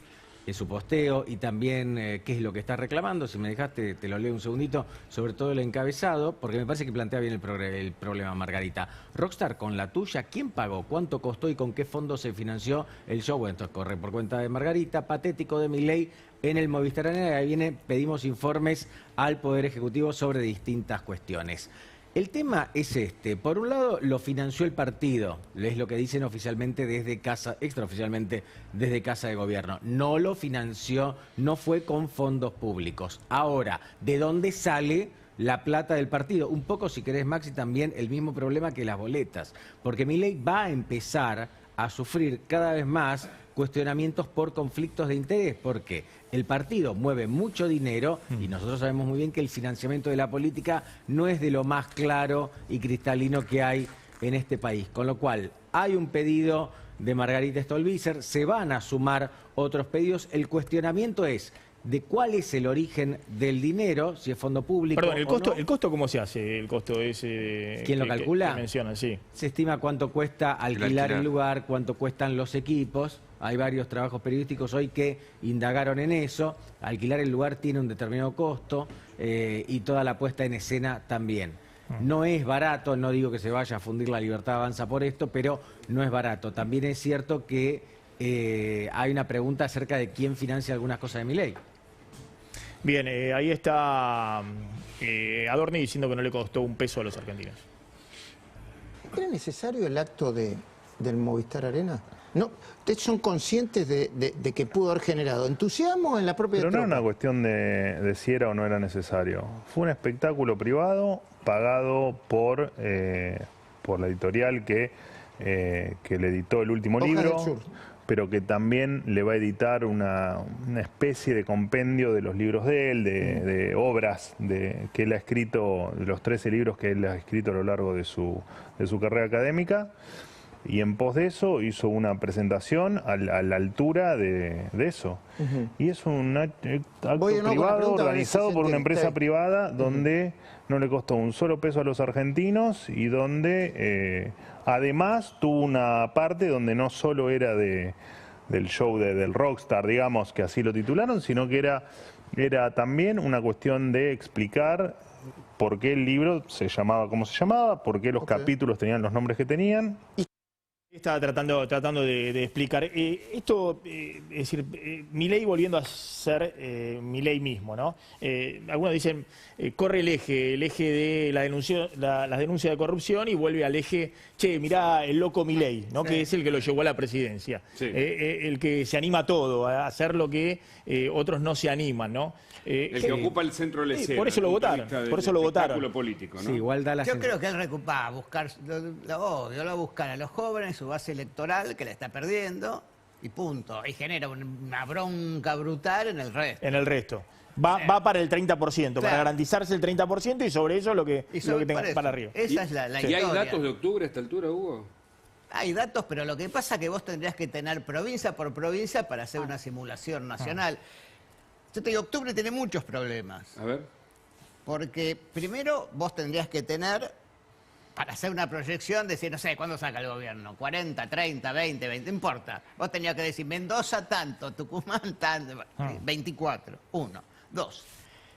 su posteo y también qué es lo que está reclamando. Si me dejaste, te lo leo un segundito, sobre todo el encabezado, porque me parece que plantea bien el problema, Margarita. Rockstar, con la tuya, ¿quién pagó? ¿Cuánto costó y con qué fondo se financió el show? Bueno, esto corre por cuenta de Margarita, patético de Milei en el Movistar Arena. Ahí viene, pedimos informes al Poder Ejecutivo sobre distintas cuestiones. El tema es este. Por un lado, lo financió el partido, es lo que dicen oficialmente desde Casa, extraoficialmente desde Casa de Gobierno. No lo financió, no fue con fondos públicos. Ahora, ¿de dónde sale la plata del partido? Un poco, si querés, Maxi, también el mismo problema que las boletas. Porque Milei va a empezar a sufrir cada vez más cuestionamientos por conflictos de interés, porque el partido mueve mucho dinero y nosotros sabemos muy bien que el financiamiento de la política no es de lo más claro y cristalino que hay en este país. Con lo cual, hay un pedido de Margarita Stolbizer, se van a sumar otros pedidos. El cuestionamiento es, de cuál es el origen del dinero, si es fondo público. Perdón, no. ¿el costo cómo se hace? El costo ese. ¿Quién lo calcula? Que mencionan, sí. Se estima cuánto cuesta alquilar el lugar, cuánto cuestan los equipos. Hay varios trabajos periodísticos hoy que indagaron en eso. Alquilar el lugar tiene un determinado costo y toda la puesta en escena también. No es barato, no digo que se vaya a fundir la Libertad Avanza por esto, pero no es barato. También es cierto que hay una pregunta acerca de quién financia algunas cosas de Milei. Bien, ahí está Adorni diciendo que no le costó un peso a los argentinos. ¿Era necesario el acto del Movistar Arena? No, ¿ustedes son conscientes de que pudo haber generado entusiasmo en la propia Pero no tropa? era una cuestión de si era o no era necesario. Fue un espectáculo privado pagado por la editorial que le editó el último Hojas libro, del Sur, pero que también le va a editar una especie de compendio de los libros de él, de obras que él ha escrito, de los 13 libros que él ha escrito a lo largo de su carrera académica. Y en pos de eso hizo una presentación a la altura de eso. Y es un acto privado organizado por una empresa privada donde no le costó un solo peso a los argentinos y donde además tuvo una parte donde no solo era del show del rockstar, digamos, que así lo titularon, sino que era también una cuestión de explicar por qué el libro se llamaba como se llamaba, por qué los capítulos tenían los nombres que tenían. Estaba tratando de explicar. Esto, es decir, Milei volviendo a ser Milei mismo, ¿no? Algunos dicen, corre el eje de las denuncias de corrupción y vuelve al eje, che, mirá el loco Milei, ¿no? Sí. Que es el que lo llevó a la presidencia. Sí. El que se anima a todo, a hacer lo que otros no se animan, ¿no? El que ocupa el centro del escena. Por eso lo votaron. Por eso lo votaron. Político, ¿no? Sí, igual da la Yo creo que él va a buscar, lo va a buscar a los jóvenes, su base electoral, que la está perdiendo, y punto. Y genera una bronca brutal en el resto. En el resto. Va para el 30%, para garantizarse el 30% y sobre eso lo que tenga para arriba. Esa es la historia. ¿Y hay datos de octubre a esta altura, Hugo? Hay datos, pero lo que pasa es que vos tendrías que tener provincia por provincia para hacer una simulación nacional. Yo te digo, octubre tiene muchos problemas. A ver. Porque primero vos tendrías que tener, para hacer una proyección, decir, no sé, ¿cuándo saca el gobierno? 40, 30, 20, no importa. Vos tenías que decir, Mendoza tanto, Tucumán tanto, 24, 1, 2.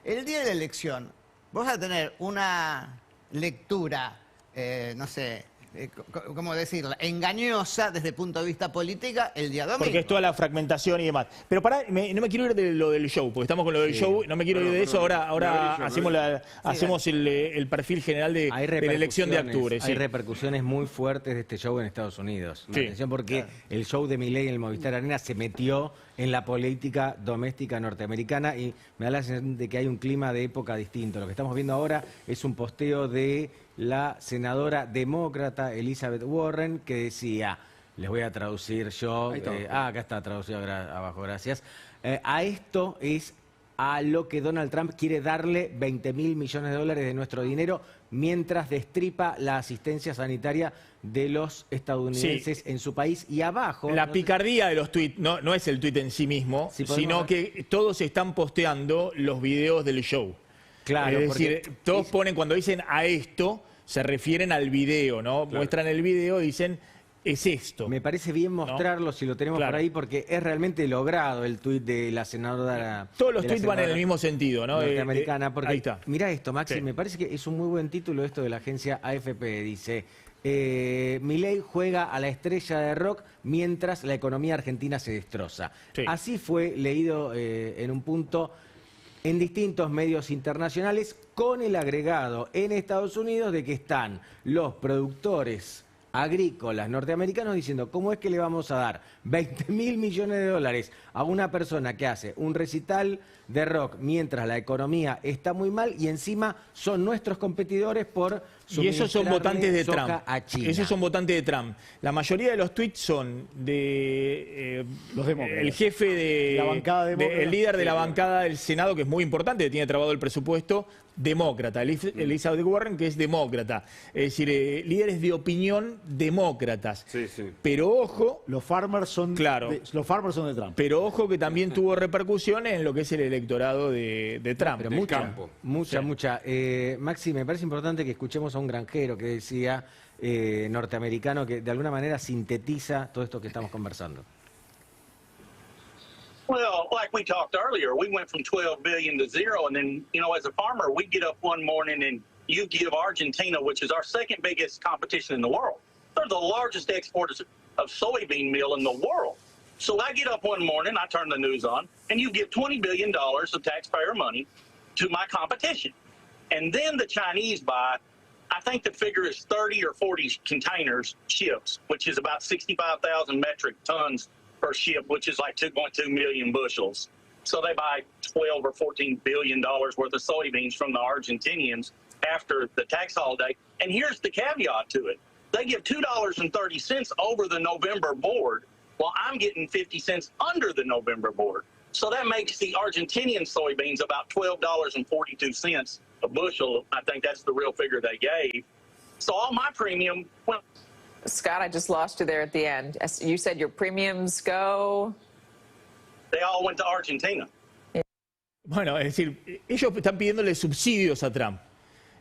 El día de la elección, vos vas a tener una lectura, no sé, ¿cómo decirlo? Engañosa desde el punto de vista político el día domingo. Porque es toda la fragmentación y demás. Pero pará, no me quiero ir de lo del show, porque estamos con lo del show, no me quiero ir de eso. Ahora hacemos el perfil general de la elección de octubre. Hay repercusiones muy fuertes de este show en Estados Unidos. Atención, porque el show de Milei en el Movistar Arena se metió en la política doméstica norteamericana y me da la sensación de que hay un clima de época distinto. Lo que estamos viendo ahora es un posteo de la senadora demócrata Elizabeth Warren que decía, les voy a traducir yo, acá está traducido abajo, gracias. A esto es a lo que Donald Trump quiere darle 20.000 millones de dólares de nuestro dinero mientras destripa la asistencia sanitaria de los estadounidenses en su país. Y abajo... La picardía de los tuits no es el tuit en sí mismo, sino que todos están posteando los videos del show. Claro, es decir, todos ponen, cuando dicen a esto, se refieren al video, ¿no? Claro. Muestran el video y dicen, es esto. Me parece bien mostrarlo, si lo tenemos por ahí, porque es realmente logrado el tuit de la senadora. Todos los tuits van en el mismo sentido, ¿no? Norteamericana, porque ahí está. Mirá esto, Maxi, me parece que es un muy buen título esto de la agencia AFP. Dice, Milei juega a la estrella de rock mientras la economía argentina se destroza. Sí. Así fue leído en un punto en distintos medios internacionales, con el agregado en Estados Unidos de que están los productores agrícolas norteamericanos diciendo, ¿cómo es que le vamos a dar 20.000 millones de dólares a una persona que hace un recital de rock mientras la economía está muy mal y encima son nuestros competidores por y esos son votantes de Trump. A China? Esos son votantes de Trump. La mayoría de los tweets son de los demócratas. El jefe de la bancada el líder de la bancada del Senado, que es muy importante, que tiene trabado el presupuesto, demócrata, Elizabeth Warren, que es demócrata, es decir, líderes de opinión demócratas. Sí, sí. Pero ojo, los farmers son de Trump. Pero ojo que también tuvo repercusiones en lo que es el electorado de Trump. Pero mucha. Maxi, me parece importante que escuchemos a un granjero que decía, norteamericano, que de alguna manera sintetiza todo esto que estamos conversando. Well, like we talked earlier, we went from 12 billion to zero, and then, you know, as a farmer, we get up one morning and you give Argentina, which is our second biggest competition in the world. They're the largest exporters of soybean meal in the world. So I get up one morning, I turn the news on, and you give $20 billion of taxpayer money to my competition. And then the Chinese buy, I think the figure is 30 or 40 containers, ships, which is about 65,000 metric tons per ship, which is like 2.2 million bushels. So they buy 12 or 14 billion dollars worth of soybeans from the Argentinians after the tax holiday. And here's the caveat to it. They give $2.30 over the November board, while I'm getting 50 cents under the November board. So that makes the Argentinian soybeans about $12.42 a bushel. I think that's the real figure they gave. So all my premium went. Scott, I just lost you there at the end. You said your premiums go. They all went to Argentina. Bueno, es decir, ellos están pidiéndole subsidios a Trump.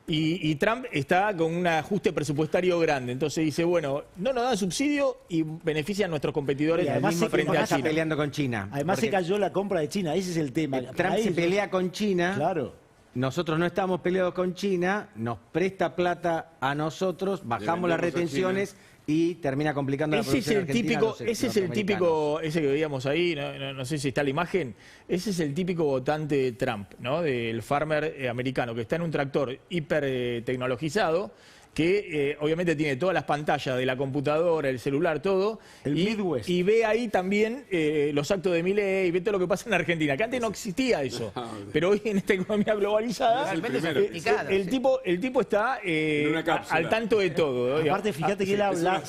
Y Trump está con un ajuste presupuestario grande. Entonces dice, bueno, no nos dan subsidio y benefician a nuestros competidores. Y además frente a China. Está peleando con China. Además se cayó la compra de China, ese es el tema. Trump se pelea con China. Claro. Nosotros no estamos peleados con China, nos presta plata a nosotros, bajamos las retenciones y termina complicando la producción argentina. Ese es el típico, ese que veíamos ahí, no sé si está la imagen, ese es el típico votante de Trump, ¿no? Del farmer americano, que está en un tractor hiper tecnologizado, que obviamente tiene todas las pantallas de la computadora, el celular, todo. Y ve ahí también los actos de Milei, y ve todo lo que pasa en Argentina, que antes no existía eso. Pero hoy en esta economía globalizada, el tipo está al tanto de todo. Aparte, fíjate que él habla,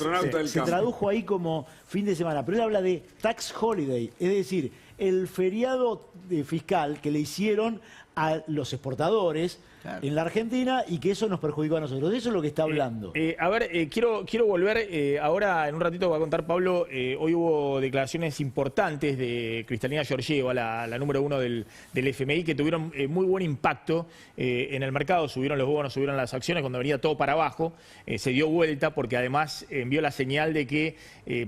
se tradujo ahí como fin de semana, pero él habla de tax holiday, es decir, el feriado fiscal que le hicieron a los exportadores en la Argentina y que eso nos perjudicó a nosotros. De eso es lo que está hablando. A ver, quiero volver, ahora en un ratito va a contar Pablo, hoy hubo declaraciones importantes de Kristalina Georgieva, la número 1 del FMI, que tuvieron muy buen impacto en el mercado, subieron los bonos, subieron las acciones, cuando venía todo para abajo, se dio vuelta porque además envió la señal de que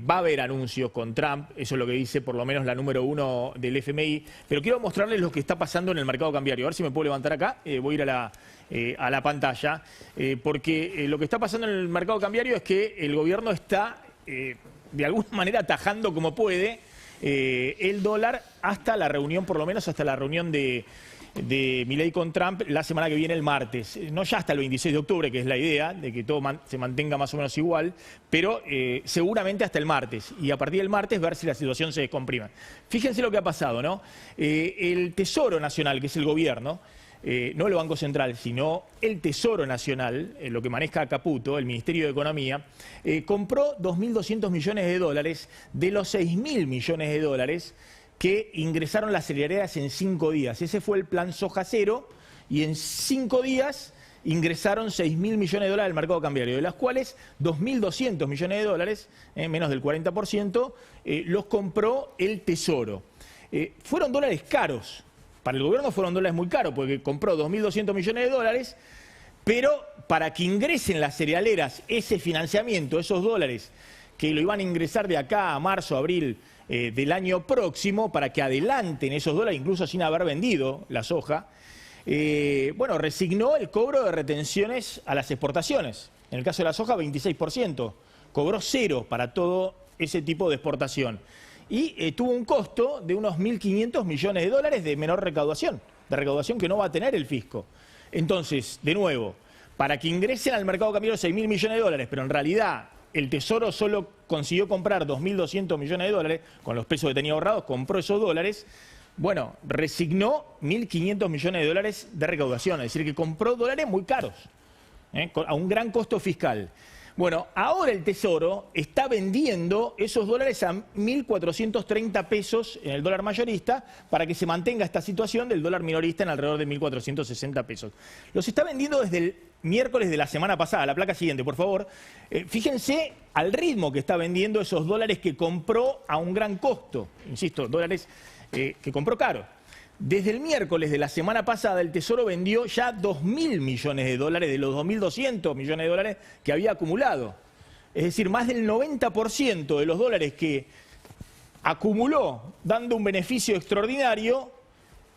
va a haber anuncios con Trump, eso es lo que dice por lo menos la número 1 del FMI, pero quiero mostrarles lo que está pasando en el mercado cambiario. A ver si me puedo levantar acá, voy a ir a la pantalla, porque lo que está pasando en el mercado cambiario es que el gobierno está de alguna manera atajando como puede el dólar hasta la reunión, por lo menos hasta la reunión de Milei con Trump la semana que viene, el martes. No ya hasta el 26 de octubre, que es la idea, de que todo se mantenga más o menos igual, pero seguramente hasta el martes. Y a partir del martes ver si la situación se descomprime. Fíjense lo que ha pasado, ¿no? El Tesoro Nacional, que es el gobierno, no el Banco Central, sino el Tesoro Nacional, lo que maneja Caputo, el Ministerio de Economía, compró 2.200 millones de dólares de los 6.000 millones de dólares que ingresaron las cerealeras en 5 días. Ese fue el plan soja cero y en 5 días ingresaron 6.000 millones de dólares al mercado cambiario, de las cuales 2.200 millones de dólares, menos del 40%, los compró el Tesoro. Fueron dólares caros. Para el gobierno fueron dólares muy caros porque compró 2.200 millones de dólares, pero para que ingresen las cerealeras ese financiamiento, esos dólares que lo iban a ingresar de acá a marzo, abril del año próximo, para que adelanten esos dólares, incluso sin haber vendido la soja, bueno, resignó el cobro de retenciones a las exportaciones. En el caso de la soja, 26%. Cobró 0 para todo ese tipo de exportación. Y tuvo un costo de unos 1.500 millones de dólares de menor recaudación, que no va a tener el fisco. Entonces, de nuevo, para que ingresen al mercado cambiario 6.000 millones de dólares, pero en realidad el Tesoro solo consiguió comprar 2.200 millones de dólares, con los pesos que tenía ahorrados, compró esos dólares, bueno, resignó 1.500 millones de dólares de recaudación, es decir, que compró dólares muy caros, a un gran costo fiscal. Bueno, ahora el Tesoro está vendiendo esos dólares a 1.430 pesos en el dólar mayorista para que se mantenga esta situación del dólar minorista en alrededor de 1.460 pesos. Los está vendiendo desde el miércoles de la semana pasada. La placa siguiente, por favor. Fíjense al ritmo que está vendiendo esos dólares que compró a un gran costo. Insisto, dólares que compró caro. Desde el miércoles de la semana pasada, el Tesoro vendió ya 2.000 millones de dólares de los 2.200 millones de dólares que había acumulado. Es decir, más del 90% de los dólares que acumuló dando un beneficio extraordinario,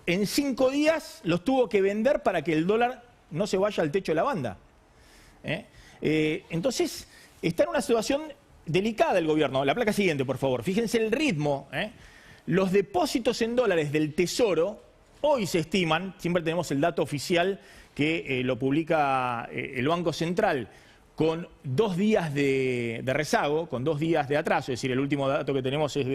en 5 días los tuvo que vender para que el dólar no se vaya al techo de la banda. Entonces, está en una situación delicada el gobierno. La placa siguiente, por favor. Fíjense el ritmo. Los depósitos en dólares del Tesoro hoy se estiman, siempre tenemos el dato oficial que lo publica el Banco Central, con 2 días de rezago, con 2 días de atraso, es decir, el último dato que tenemos es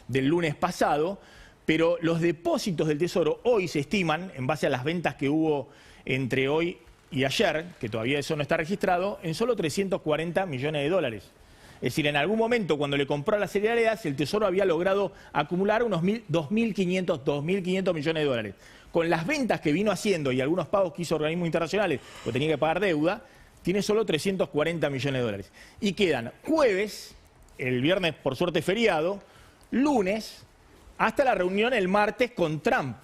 del lunes pasado, pero los depósitos del Tesoro hoy se estiman, en base a las ventas que hubo entre hoy y ayer, que todavía eso no está registrado, en solo 340 millones de dólares. Es decir, en algún momento cuando le compró a las cerealeras, el Tesoro había logrado acumular unos 2.500 millones de dólares. Con las ventas que vino haciendo y algunos pagos que hizo organismos internacionales, o tenía que pagar deuda, tiene solo 340 millones de dólares. Y quedan jueves, el viernes por suerte feriado, lunes, hasta la reunión el martes con Trump.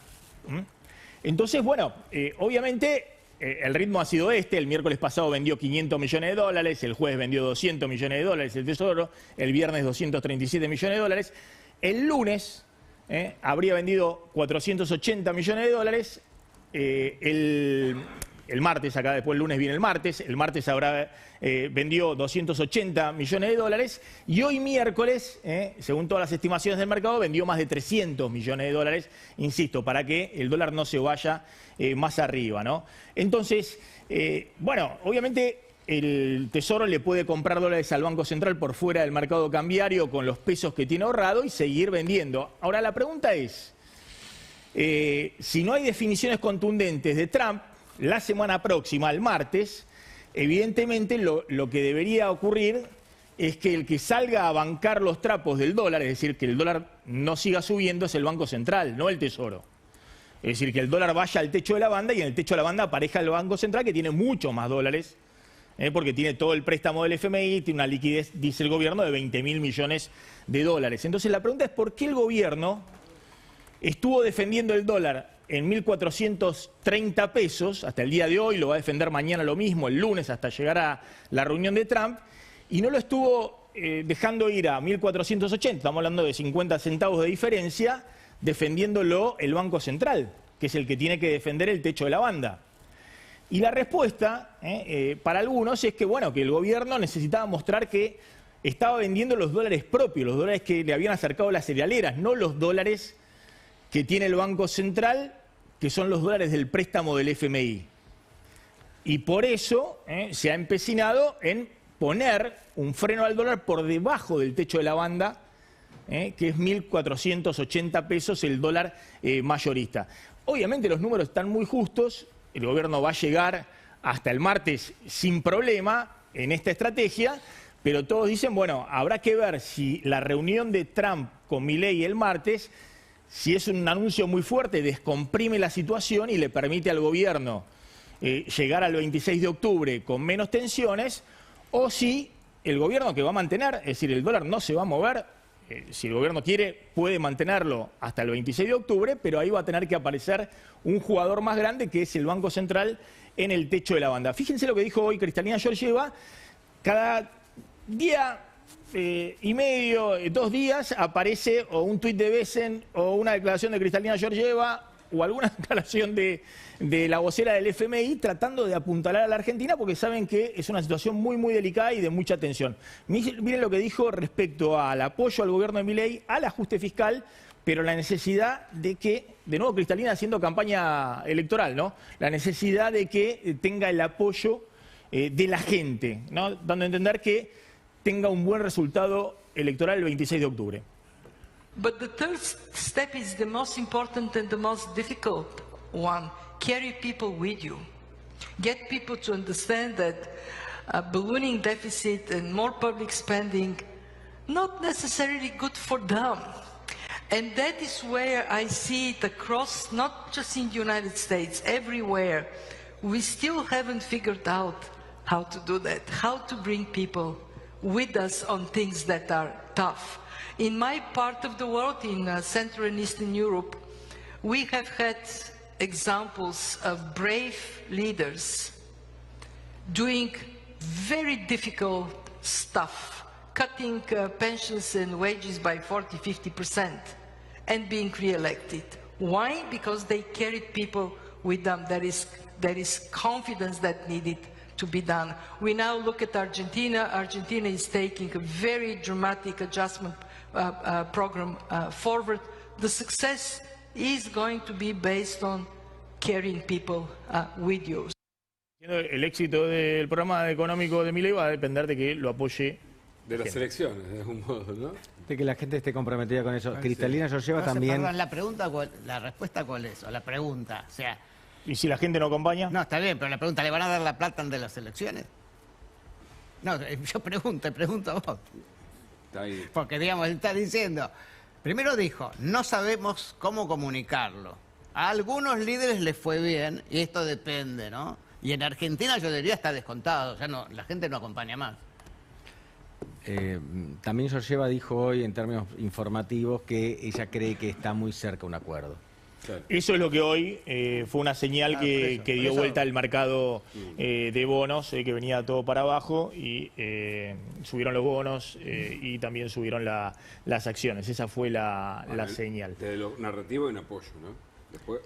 Entonces, bueno, obviamente el ritmo ha sido este. El miércoles pasado vendió 500 millones de dólares, el jueves vendió 200 millones de dólares el Tesoro, el viernes 237 millones de dólares. El lunes habría vendido 480 millones de dólares. El martes, acá después el lunes viene el martes habrá vendió 280 millones de dólares y hoy miércoles, según todas las estimaciones del mercado, vendió más de 300 millones de dólares, insisto, para que el dólar no se vaya más arriba, ¿no? Entonces, bueno, obviamente el Tesoro le puede comprar dólares al Banco Central por fuera del mercado cambiario con los pesos que tiene ahorrado y seguir vendiendo. Ahora, la pregunta es, si no hay definiciones contundentes de Trump, la semana próxima, el martes, evidentemente lo que debería ocurrir es que el que salga a bancar los trapos del dólar, es decir, que el dólar no siga subiendo, es el Banco Central, no el Tesoro. Es decir, que el dólar vaya al techo de la banda y en el techo de la banda aparezca el Banco Central, que tiene mucho más dólares, porque tiene todo el préstamo del FMI, tiene una liquidez, dice el gobierno, de 20.000 millones de dólares. Entonces la pregunta es ¿por qué el gobierno estuvo defendiendo el dólar en 1.430 pesos hasta el día de hoy, lo va a defender mañana lo mismo, el lunes hasta llegar a la reunión de Trump, y no lo estuvo dejando ir a 1.480, estamos hablando de 50 centavos de diferencia, defendiéndolo el Banco Central, que es el que tiene que defender el techo de la banda? Y la respuesta para algunos es que, bueno, que el gobierno necesitaba mostrar que estaba vendiendo los dólares propios, los dólares que le habían acercado las cerealeras, no los dólares que tiene el Banco Central, que son los dólares del préstamo del FMI. Y por eso se ha empecinado en poner un freno al dólar por debajo del techo de la banda, que es 1.480 pesos el dólar mayorista. Obviamente los números están muy justos, el gobierno va a llegar hasta el martes sin problema en esta estrategia, pero todos dicen, bueno, habrá que ver si la reunión de Trump con Milei el martes, si es un anuncio muy fuerte, descomprime la situación y le permite al gobierno llegar al 26 de octubre con menos tensiones, o si el gobierno que va a mantener, es decir, el dólar no se va a mover, si el gobierno quiere puede mantenerlo hasta el 26 de octubre, pero ahí va a tener que aparecer un jugador más grande que es el Banco Central en el techo de la banda. Fíjense lo que dijo hoy Cristalina Georgieva, cada día y medio, 2 días, aparece o un tuit de Besen o una declaración de Cristalina Georgieva o alguna declaración de la vocera del FMI tratando de apuntalar a la Argentina porque saben que es una situación muy, muy delicada y de mucha tensión. Miren lo que dijo respecto al apoyo al gobierno de Milei, al ajuste fiscal, pero la necesidad de que, de nuevo Cristalina haciendo campaña electoral, ¿no? La necesidad de que tenga el apoyo de la gente, ¿no? Dando a entender que tenga un buen resultado electoral el 26 de octubre. But the third step is the most important and the most difficult one. Carry people with you. Get people to understand that a ballooning deficit and more public spending, not necessarily good for them. And that is where I see it across, not just in the United States, everywhere. We still haven't figured out how to do that, how to bring people with us on things that are tough. In my part of the world, in Central and Eastern Europe, we have had examples of brave leaders doing very difficult stuff, cutting pensions and wages by 40–50% and being re-elected. Why? Because they carried people with them. There is confidence that needed to be done. We now look at Argentina. Argentina is taking a very dramatic adjustment program forward. The success is going to be based on carrying people with you. El éxito del programa económico de Milei va a depender de que lo apoye de las elecciones, de algún modo, ¿no? De que la gente esté comprometida con eso. Cristalina Georgieva también. Perdón, la respuesta cuál es, o la pregunta, o sea. ¿Y si la gente no acompaña? No, está bien, pero la pregunta, ¿le van a dar la plata de las elecciones? No, yo pregunto a vos. Está ahí. Porque, digamos, él está diciendo, primero dijo, no sabemos cómo comunicarlo. A algunos líderes les fue bien, y esto depende, ¿no? Y en Argentina yo diría está descontado, ya no, la gente no acompaña más. También Georgieva dijo hoy, en términos informativos, que ella cree que está muy cerca un acuerdo. Claro. Eso es lo que hoy fue una señal que dio vuelta al mercado de bonos, que venía todo para abajo y subieron los bonos y también subieron las acciones. Esa fue la señal. Desde lo narrativo en apoyo, ¿no? Después,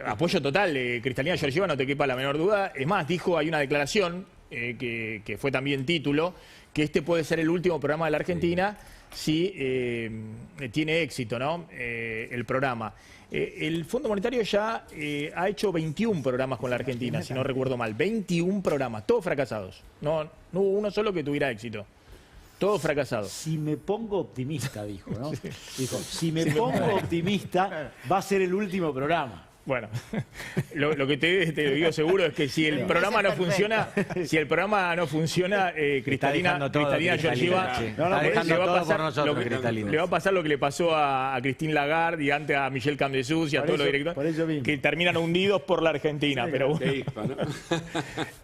apoyo total, Cristalina Georgieva, no te quepa la menor duda. Es más, dijo, hay una declaración que fue también título, que este puede ser el último programa de la Argentina si tiene éxito, ¿no? El programa. El Fondo Monetario ya ha hecho 21 programas con la Argentina, si no recuerdo mal. 21 programas, todos fracasados. No hubo uno solo que tuviera éxito. Todos fracasados. Si me pongo optimista, dijo, ¿no? Dijo, si me pongo optimista, va a ser el último programa. Bueno, lo que te digo seguro es que si el programa no funciona, Cristalina Georgieva le va a pasar lo que le pasó a Christine Lagarde y antes a Michel Camdesús y a todos los directores que terminan hundidos por la Argentina. Pero bueno,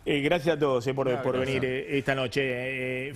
gracias a todos por venir esta noche.